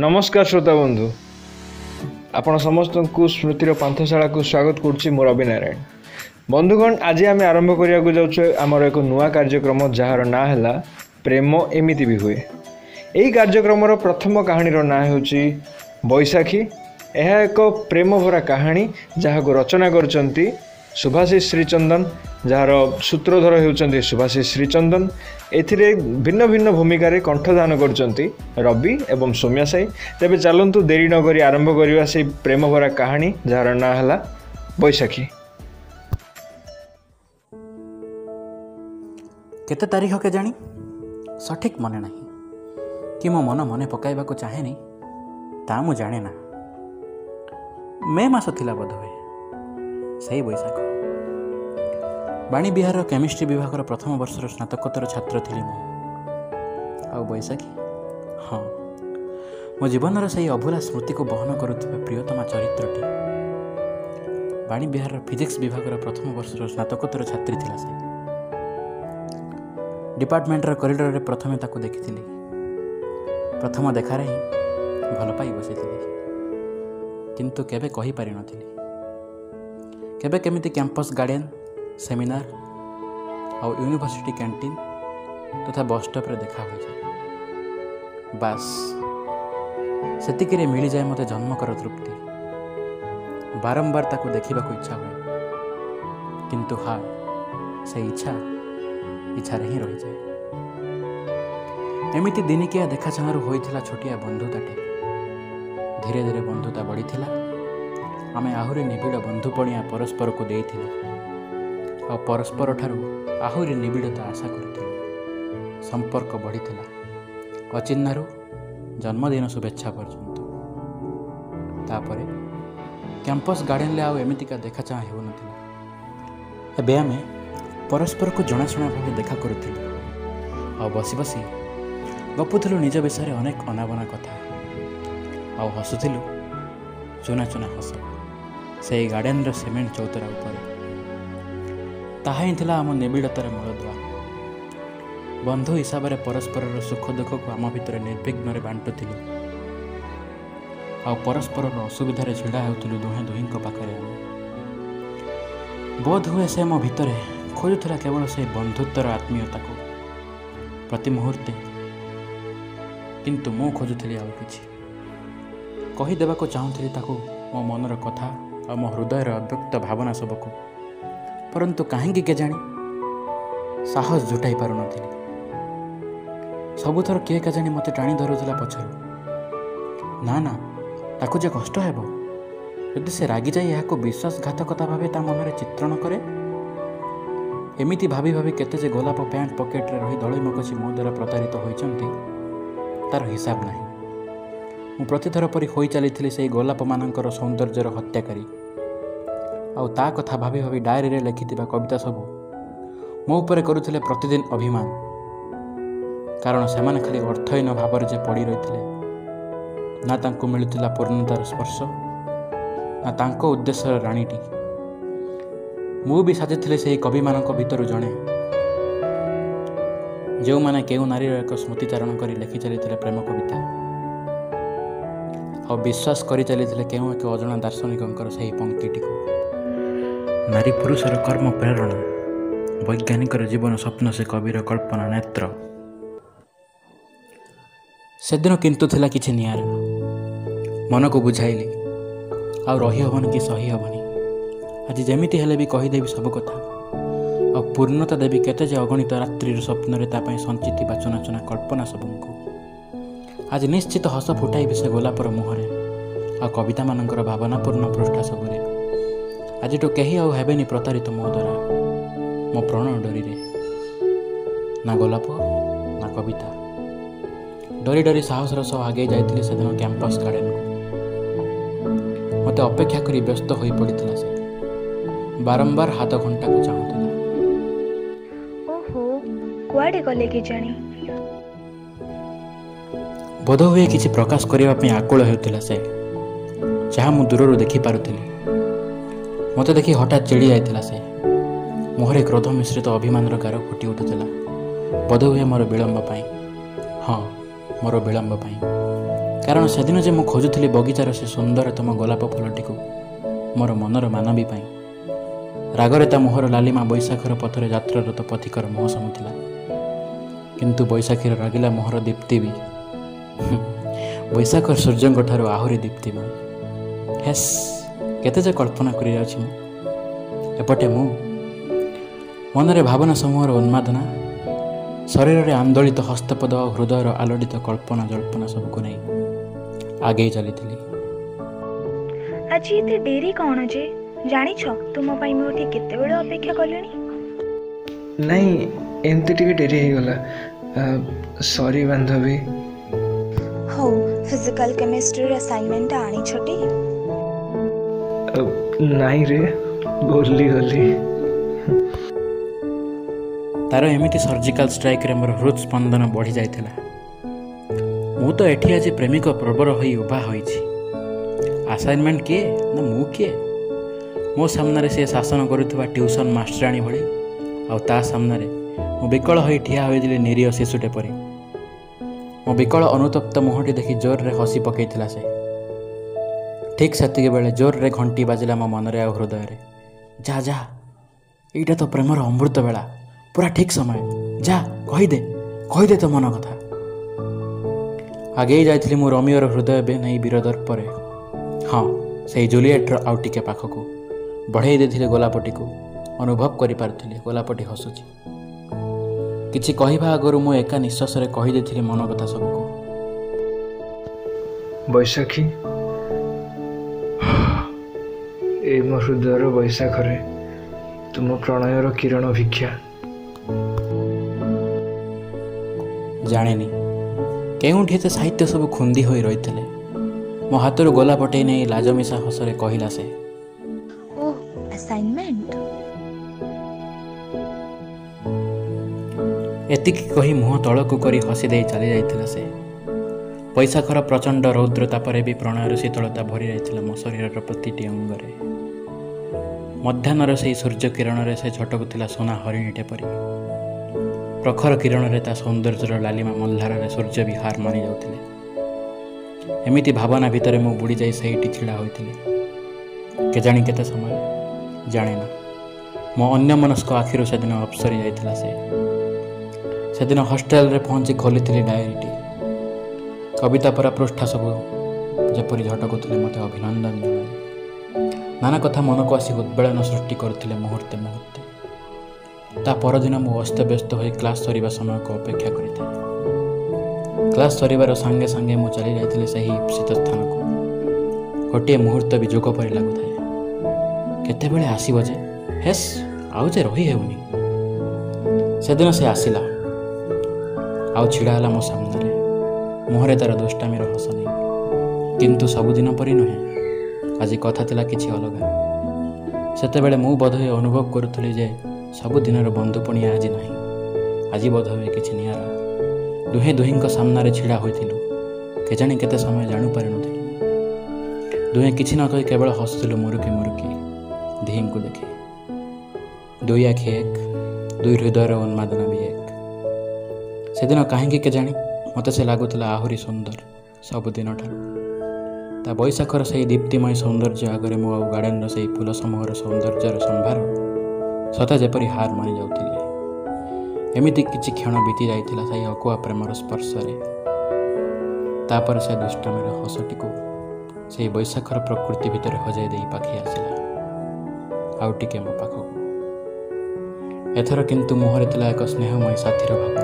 नमस्कार श्रोता बंधु आपण समस्त को स्मृतिर पांथशाला को स्वागत करुच्ची मोर अभिनारायण बंधुगण। आज आम आरंभ करने जाऊँ आमर एक नुआ कार्यक्रम जार ना है प्रेम एमिति भी हुए। यही कार्यक्रम प्रथम कहानीर ना हूँ बैशाखी। यह एक प्रेम भरा कहानी जहाँ को रचना कर सुभाषिष श्रीचंदन, जार सूत्रधर होती सुभाषिष श्रीचंदन। एथिरे भिन्न भिन्न भूमिका कंठदान कर रवि एवं सौम्या साई। तेबे चलतु देरी नगरी आरंभ करवा से प्रेम भरा कहानी जार ना है बैशाखी। केते तारीख के जानी सठिक मने नहीं कि मो मन मने पकाइबा को चाहेनी ता मु जाने ना। मे मास थिला बोध हुए सही बैशाख। बाणी बिहार केमिस्ट्री विभाग प्रथम वर्षर स्नातकोत्तर छात्र थी आ बैशाखी। हाँ, मो जीवन से अभूला स्मृति को बहन करुवा प्रियतमा चरित्रटी बाणी बिहार फिजिक्स विभाग प्रथम वर्षर स्नातकोत्तर छात्री थिला से। डिपार्टमेंटर कॉरिडोर रे प्रथमे ताकू देखिथिली। प्रथम देखार ही भल पाई बसी किंतु केबे कहि पारि नथिली। केबे केमिति कैंपस गार्डन सेमिनार और यूनिवर्सिटी कैंटीन तथा बस स्टॉप रे देखा हो जाए। बास सेतिक रे मिली जाए मते जन्मकर तृप्ति। बारंबार ताकू देखिबा को इच्छा हुए किंतु हाँ से इच्छा ही रही जाए। एमिति दिनिकिया देखा चाहू होइथिला छोटिया बंधुताटे। धीरे धीरे बंधुता बढ़ी थिला। आमे आहुरी निबिड़ बंधुपणिया परस्पर को देइथिलु और परस्पर ठारू आहुरी निबिड़ता आशा करुथिलु। संपर्क बढ़ी थिला अचिन्हारू जन्मदिन शुभेच्छा पर्यंत। तापरे कैंपस गार्डन ले आउ एमितिका देखा चाह हेउ नथिला। एबे आमे परस्पर को जनाशुना भाव देखा करुथिलु और बसी बसी गपुथिलु निज विषय अनेक अनाबना कथा और हसुथिलु चुना चुना हस से गार्डन रो सीमेंट चौतरा ऊपर। ताहा ही थिला आम निबिड़तार मूलदुआ। बंधु हिसाब से परस्पर सुख दुख को आम भितर निर्विघ्न बांटुथिलु और परस्पर असुविधा छिड़ा होउथिलु दुहे दुहींक पाखरे। बोध हुए से मो भितर खोजुला केवल से बंधुत्वर आत्मीयता को प्रति मुहूर्ते। किंतु मु खोजुली आउ किछि कहीदेवा को चाहूली ताकू मो मनर कथा और मो हृदयर अव्यक्त भावना सबको। परंतु कहीं के जानी साहस जुटाई पार नथिली। सबुथर किए जानी मते टाणी धरुला पछरु। ना ना ताकू जे कष्ट हेबो यदि से रागी जाई याको विश्वासघातकता भावे ता मनरे चित्रण करे। एमिति भाभी भाभी केते जे गोलाप पैंट पॉकेट रे रही दळई मकसी मो द्वारा प्रतारित होइचंती तार हिसाब नाही। मु प्रतिथर परी होई चली से गोलाप मानकर सौंदर्यर हत्याकारी आउ ता कथा भाभी भाभी डायरी रे लिखिथिबा कविता सबू मो उपरे करुथिले प्रतिदिन अभिमान। कारण सेमाने खाली अर्थहीन भाव जे पड़ी रही ना तांको मिलुथिला पूर्णतार स्पर्श ना तांको उद्देश्य राणीटी। मु भी साजिथिले से कवि मानक भितरु जणे जो माने केउ नारीर एक स्मृतिचारण करी लिखि चली प्रेम कविता और विश्वास करी चली केउ एक अजणा दार्शनिकंकर सही पंक्तिटी को। नारी पुरुषर कर्म प्रेरणा वैज्ञानिक जीवन स्वप्न से कविर कल्पना नेत्र। से दिन किंतु थिला किछि नियार मन को बुझाइली आ रही हबनी कि सही हबनी। आज जमीती हेले भी कहीदेवी सब कथा और पूर्णता देवी केते जे अगणित रात्रि स्वप्न रे तापई संचित चुना चुना कल्पना सबको। आज निश्चित हस फुटाई से गोलापर मुहरे आ कविता मानकर भावनापूर्ण पृष्ठा सबरे। आज तो कहीं आउ हेबेनी प्रतारित मो द्वारा मो प्रण डोरी रे। ना गोलाप ना कविता डरी डरी साहसर सह आगे जाइथिली से दिन कैंपस गार्डन को। मते अपेक्षा करी व्यस्त होई पड़िथिला से बारंबार हाथ घंटा को चाहूला। ओहो कुआडे गले कि जानी बोध हुए किसी प्रकाश करने आकुल होता से जहाँ मु दूर देखी पारुथिली। मत देखी हठात चिड़ी जाइथिला से मुहरे क्रोध मिश्रित अभिमान गार फुटी उठुला। बोध हुए मोर विलंब पाई। हाँ मोर विलंब पाई କାରଣ ସେଦିନ ଯେ ମୁଁ ଖୋଜୁଥିଲି ବଗିଚାର ସେ ସୁନ୍ଦରତମ ଗୋଲାପ ଫୁଲଟିକୁ ମୋର ମନର ମାନବୀ ପାଇଁ। ରାଗରେ ତା ମୁହଁର ଲାଲିମା ବୈଶାଖର ପଥରେ ଯାତ୍ରାରତ ପଥିକର ମୁହଁ ସମୁଥିଲା। କିନ୍ତୁ ବୈଶାଖୀର ରାଗିଲା ମୁହଁର ଦୀପ୍ତି ବି ବୈଶାଖ ସୂର୍ଯ୍ୟଙ୍କ ଠାରୁ ଆହୁରି ଦୀପ୍ତିମୟ। ହେସ୍, କେତେ ଯେ କଳ୍ପନା କରିଯାଉଛି ମୁଁ। ଏପଟେ ମୁଁ ମନରେ ଭାବନା ସମୂହର ଉନ୍ମାଦନା, ଶରୀରରେ ଆନ୍ଦୋଳିତ ହସ୍ତପଦ ଓ ହୃଦୟର ଆଲୋଡ଼ିତ କଳ୍ପନା ଜଳ୍ପନା ସବୁକୁ ନେଇ ଆଗେଇ ଚାଲିଥିଲି। ଆଜି ଏତେ ଡେରି କ'ଣ ଯେ? ଜାଣିଛ ତୁମ ପାଇଁ ମୁଁ ଏଠି କେତେବେଳେ ଅପେକ୍ଷା କଲିଣି? ନାଇଁ, ଏମିତି ଟିକେ ଡେରି ହେଇଗଲା। ସରି ବାନ୍ଧବୀ। ହଉ, ଫିଜିକାଲ କେମିଷ୍ଟ୍ରିର ଆସାଇନମେଣ୍ଟଟା ଆଣିଛଟି? ନାଇଁ ରେ, ଭୁଲିଗଲି। ତାର ଏମିତି ସର୍ଜିକାଲ ଷ୍ଟ୍ରାଇକ୍ରେ ମୋର ହୃଦ୍ ସ୍ପନ୍ଦନ ବଢ଼ି ଯାଇଥିଲା। ମୁଁ ତ ଏଠି ଆଜି ପ୍ରେମିକ ପ୍ରବର ହୋଇ ଉଭା ହୋଇଛି। ଆସାଇନମେଣ୍ଟ କିଏ ନା ମୁଁ କିଏ? ମୋ ସାମ୍ନାରେ ସେ ଶାସନ କରୁଥିବା ଟ୍ୟୁସନ୍ ମାଷ୍ଟରାଣୀ ଭଳି, ଆଉ ତା ସାମ୍ନାରେ ମୁଁ ବିକଳ ହୋଇ ଠିଆ ହୋଇଥିଲି ନିରୀହ ଶିଶୁଟେ ପରି। ମୋ ବିକଳ ଅନୁତପ୍ତ ମୁହଁଟି ଦେଖି ଜୋରରେ ହସି ପକାଇଥିଲା ସେ। ଠିକ୍ ସେତିକି ବେଳେ ଜୋରରେ ଘଣ୍ଟି ବାଜିଲା ମୋ ମନରେ ଆଉ ହୃଦୟରେ। ଯା ଯା, ଏଇଟା ତ ପ୍ରେମର ଅମୃତ ବେଳା, ପୁରା ଠିକ୍ ସମୟ। ଯା, କହିଦେ ତୋ ମନ କଥା। ଆଗେଇ ଯାଇଥିଲି ମୁଁ ରୋମିଓର ହୃଦୟ ନେଇ ବୀର ଦର୍ପରେ। ହଁ, ସେଇ ଜୁଲିଏଟ୍ର ଆଉ ଟିକେ ପାଖକୁ ବଢ଼େଇ ଦେଇଥିଲି ଗୋଲାପଟିକୁ। ଅନୁଭବ କରିପାରୁଥିଲି ଗୋଲାପଟି ହସୁଛି। କିଛି କହିବା ଆଗରୁ ମୁଁ ଏକା ନିଶ୍ୱାସରେ କହିଦେଇଥିଲି ମନ କଥା ସବୁକୁ। ବୈଶାଖୀ, ଏଇ ମୋ ହୃଦୟର ବୈଶାଖରେ ତୁମ ପ୍ରଣୟର କିରଣ ଭିକ୍ଷା। ଜାଣେନି କେଉଁଠି ଏତେ ସାହିତ୍ୟ ସବୁ ଖୁନ୍ଦି ହୋଇ ରହିଥିଲେ। ମୋ ହାତରୁ ଗୋଲା ପଟେଇ ନେଇ ଲାଜମିଶା ହସରେ କହିଲା ସେ, ଓଃ, ଆସାଇନମେଣ୍ଟ? ଏତିକି କହି ମୁହଁ ତଳକୁ କରି ହସି ଦେଇ ଚାଲି ଯାଇଥିଲା ସେ। ବୈଶାଖର ପ୍ରଚଣ୍ଡ ରୌଦ୍ର ତାପରେ ବି ପ୍ରଣୟର ଶୀତଳତା ଭରି ଯାଇଥିଲା ମୋ ଶରୀରର ପ୍ରତିଟି ଅଙ୍ଗରେ। ମଧ୍ୟାହ୍ନର ସେହି ସୂର୍ଯ୍ୟ କିରଣରେ ସେ ଝଟକୁଥିଲା ସୁନା ହରିଣୀଟେ ପରି। ପ୍ରଖର କିରଣରେ ତା ସୌନ୍ଦର୍ଯ୍ୟର ଲାଲିମା ମଲ୍ଲାରରେ ସୂର୍ଯ୍ୟ ବି ହାର ମାନି ଯାଉଥିଲେ। ଏମିତି ଭାବନା ଭିତରେ ମୁଁ ବୁଡ଼ି ଯାଇ ସେଇଠି ଛିଡ଼ା ହୋଇଥିଲି। କେଜାଣି କେତେ ସମୟ, ଜାଣେନା। ମୋ ଅନ୍ୟମନସ୍କ ଆଖିରୁ ସେଦିନ ଅପସରି ଯାଇଥିଲା ସେ। ସେଦିନ ହଷ୍ଟେଲରେ ପହଞ୍ଚି ଖୋଲିଥିଲି ଡାଏରୀଟି। କବିତା ପରା ପୃଷ୍ଠା ସବୁ ଯେପରି ଝଟକୁଥିଲେ ମୋତେ ଅଭିନନ୍ଦନ ଜଣାଇ। ନାନା କଥା ମନକୁ ଆସି ଉଦ୍ବେଳନ ସୃଷ୍ଟି କରୁଥିଲେ ମୁହୂର୍ତ୍ତେ ମୁହୂର୍ତ୍ତେ। ତା ପରଦିନ ମୁଁ ଅସ୍ତବ୍ୟସ୍ତ ହୋଇ କ୍ଲାସ୍ ସରିବା ସମୟକୁ ଅପେକ୍ଷା କରିଥାଏ। କ୍ଲାସ୍ ସରିବାର ସାଙ୍ଗେ ସାଙ୍ଗେ ମୁଁ ଚାଲି ଯାଇଥିଲି ସେହି ଇପ୍ସିତ ସ୍ଥାନକୁ। ଗୋଟିଏ ମୁହୂର୍ତ୍ତ ବି ଯୋଗ ପରି ଲାଗୁଥାଏ। କେତେବେଳେ ଆସିବ ଯେ? ହେସ୍, ଆଉ ଯେ ରହି ହେଉନି। ସେଦିନ ସେ ଆସିଲା, ଆଉ ଛିଡ଼ା ହେଲା ମୋ ସାମ୍ନାରେ। ମୁହଁରେ ତାର ଦୁଷ୍ଟାମିର ହସ ନେଇ। କିନ୍ତୁ ସବୁଦିନ ପରି ନୁହେଁ, ଆଜି କଥା ଥିଲା କିଛି ଅଲଗା। ସେତେବେଳେ ମୁଁ ବୋଧହୁଏ ଅନୁଭବ କରୁଥିଲି ଯେ ସବୁଦିନର ବନ୍ଧୁପଣିଆ ଆଜି ନାହିଁ। ଆଜି ବୋଧହୁଏ କିଛି ନିଆରା। ଦୁହେଁ ଦୁହିଁଙ୍କ ସାମ୍ନାରେ ଛିଡ଼ା ହୋଇଥିଲୁ। କେଜାଣି କେତେ ସମୟ ଜାଣିପାରିନଥିଲୁ। ଦୁହେଁ କିଛି ନ କହି କେବଳ ହସୁଥିଲୁ ମୁରୁକି ମୁରୁକି ଦିହିଁଙ୍କୁ ଦେଖି। ଦୁଇ ଆଖି ଏକ, ଦୁଇ ହୃଦୟର ଉନ୍ମାଦନା ବି ଏକ। ସେଦିନ କାହିଁକି କେଜାଣି ମୋତେ ସେ ଲାଗୁଥିଲା ଆହୁରି ସୁନ୍ଦର ସବୁଦିନଠାରୁ। ତା ବୈଶାଖର ସେହି ଦୀପ୍ତିମୟ ସୌନ୍ଦର୍ଯ୍ୟ ଆଗରେ ମୁଁ ଆଉ ଗାର୍ଡେନର ସେହି ଫୁଲ ସମୂହର ସୌନ୍ଦର୍ଯ୍ୟର ସମ୍ଭାର ସତେ ଯେପରି ହାର ମାନି ଯାଉଥିଲି। ଏମିତି କିଛି କ୍ଷଣ ବିତି ଯାଇଥିଲା ସେହି ଅକୁଆ ପ୍ରେମର ସ୍ପର୍ଶରେ। ତାପରେ ସେ ଦୁଷ୍ଟାମିର ହସଟିକୁ ସେହି ବୈଶାଖର ପ୍ରକୃତି ଭିତରେ ହଜାଇ ଦେଇ ପାଖେଇ ଆସିଲା, ଆଉ ଟିକେ ମୋ ପାଖକୁ। ଏଥର କିନ୍ତୁ ମୁହଁରେ ଥିଲା ଏକ ସ୍ନେହମୟୀ ସାଥୀର ଭାବନା।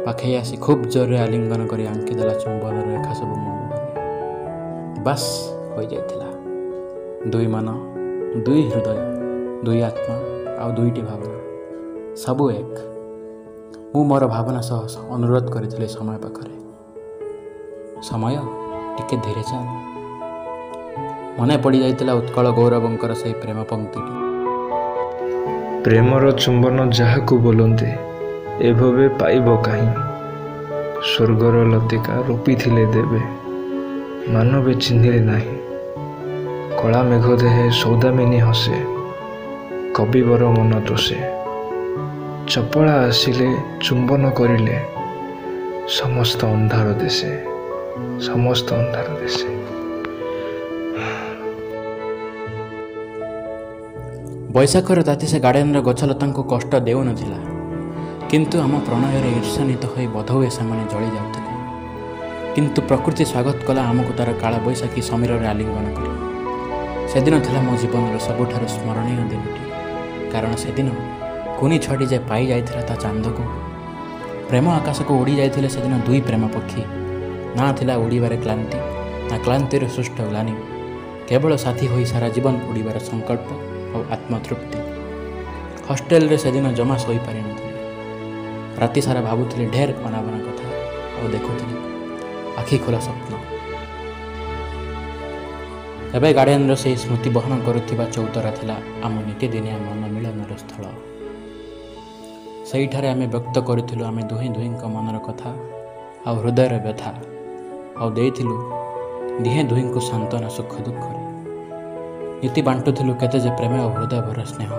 ପାଖେଇ ଆସି ଖୁବ୍ ଜୋରରେ ଆଲିଙ୍ଗନ କରି ଆଙ୍କିଦେଲା ଚୁମ୍ବନର ରେଖା ସବୁ ମୋ ମୁହଁରେ। ବାସ୍, ହୋଇଯାଇଥିଲା। ଦୁଇ ମନ, ଦୁଇ ହୃଦୟ, ଦୁଇ ଆତ୍ମା ଆଉ ଦୁଇଟି ଭାବନା, ସବୁ ଏକ। ମୁଁ ମୋର ଭାବନା ସହ ଅନୁରୋଧ କରିଥିଲି ସମୟ ପାଖରେ, ସମୟ ଟିକେ ଧୀରେ ଚାଲ। ମନେ ପଡ଼ିଯାଇଥିଲା ଉତ୍କଳ ଗୌରବଙ୍କର ସେହି ପ୍ରେମ ପଙ୍କ୍ତିଟି। ପ୍ରେମର ଚୁମ୍ବନ ଯାହାକୁ ବୋଲନ୍ତି ଏଭବେ ପାଇବ କାହିଁ। ସ୍ୱର୍ଗର ଲତିକା ରୋପିଥିଲେ ଦେବେ, ମାନବେ ଚିହ୍ନିଲେ ନାହିଁ। କଳା ମେଘ ଦେହେ ସୌଦାମିନୀ ହସେ, କବିବର ମନ ତୋଷେ। ଚପଳା ଆସିଲେ ଚୁମ୍ବନ କରିଲେ, ସମସ୍ତ ଅନ୍ଧାର ଦେଶେ। समस्त अंधार दिशे। बैशाखर ताती से गार्डेन गछलता को कष्ट देउ नथिला, किंतु आम प्रणयर ईर्षान्वित हो बोधहुए से जली जाउथिले। किंतु प्रकृति स्वागत कला आमको तार काल बैशाखी समीर आलिंगन कर। से दिन थिला मो जीवन सबुठार स्मरणीय दिनटी, कारण से दिन कुनी छड़ी जे पाई जाइथिला ता चांद को। प्रेम आकाश को उड़ी जाइथिले से दिन दुई प्रेम पक्षी। ना थिला उड़ीबार क्लांति, ना क्लांतिर सृष्ट ग्लानि, केवल साथी होई सारा जीवन उड़ीबार संकल्प और आत्मतृप्ति। हॉस्टेल रे से दिन जमा सोई पारि नथिले। राति सारा भाबुथिले ढेर अनाबना कथा और देखुथिले आखि खोला स्वप्न। एबे गार्डन से स्मृति बहन करुथिबा चौतरा थिला आम नीतिदिनिया मन मिलनर स्थल। सेठारे आमे व्यक्त करुथिलु आमे दुहीं दुहींक मनर कथा आ हृदयर व्यथा, आ देइथिलु दिहे दुहींको सांत्वना सुख दुःखरे। नीति बांटुथिलु केते जे प्रेम और हृदय भर स्नेह,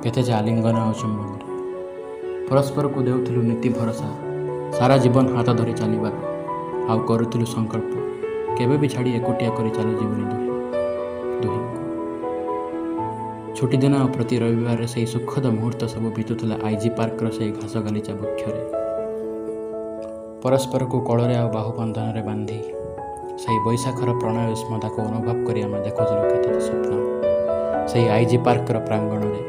केते जे आलिंगन और चुम्बन। परस्पर को देउथिलु नीति भरोसा, सारा जीवन हाथ धरी चलिबार, आउ करुथिलु संकल्प केबे भी छाड़ी एकोटिया करी चलो जीवनी दुही। छुट्टी दिन और प्रति रविवार से सुखद मुहूर्त सब बीतुला आईजी पार्कर से घास गालीचा वृक्षरे। परस्पर को कଳରେ और बाहुबंधन रे बांधी से बैशाखर प्रणय स्मृता को अनुभव करी आम देखुलु केते स्वप्न। से आईजी पार्कर प्रांगण रे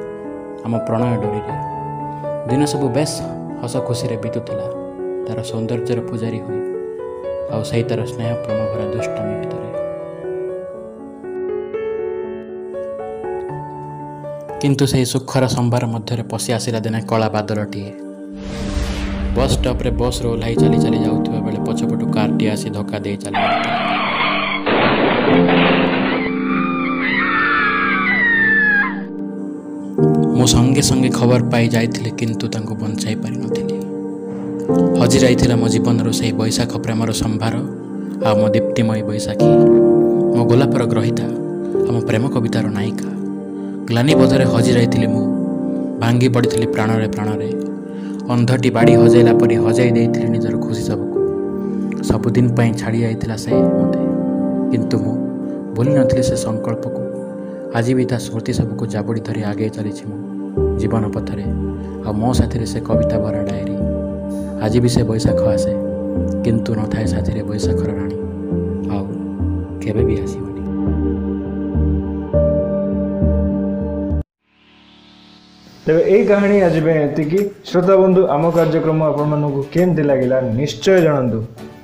आम प्रणय डोरी रे दिन सब बेस हस खुशी रे बीतुला, तार सौंदर्यर पूजारी हुई आउ सही तार स्नेह प्रेम भरा दुष्टामी भितर। किंतु से सुखर संभार मध्य पशि आसला दिने कला बादलटीए। बस स्टॉप रे बस रो ओह्लाई चली चली जाउथिबा बेले पछपटु कारटी आसी धक्का दे चली जाउथिला। मो संगे संगे खबर पाई जाइथिले, किंतु तांको बंचाई पारि नथिली। हजि जाइथिला मो जीवन रो से बैशाख प्रेमर संभार आ मो दीप्तिमयी बैशाखी, मो गोलापर ग्रहिता आ मो प्रेम कवितार नायिका। ग्लानी बोधरे हजि जाइथिली मु, भांगी पड़िथिली प्राणरे प्राणरे। अंधटी बाड़ी हजाइला परी हजाई देइथिली निजर खुशी सबको। सबुदिन पाई छाड़ी जाइथिला से मते, किंतु मु भूली नथिली से संकल्प को। आज भी ता स्मृति सबको जाबड़ी धरी आगे चलीछि मु जीवन पथरे, आ मो साथी से कविता भरा डायरी। आज भी से बैशाख आसे, किंतु न थाए साथी बैशाखर राणी, आउ केबे भी आसीबनी। तेरे यही कहानी आज एतिकी। श्रोता बंधु, आम कार्यक्रम आपको केमती लगे निश्चय जानतु,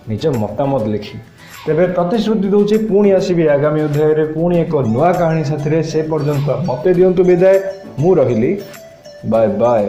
निज मतामत लिखि। तेरे प्रतिश्रुति दूसरी पुणी आसबि आगामी अध्याय पुणी एक नुआ कहानी साथी से पर्यंत मत दिंतु विदाय। मु रहिली, बाय बाय।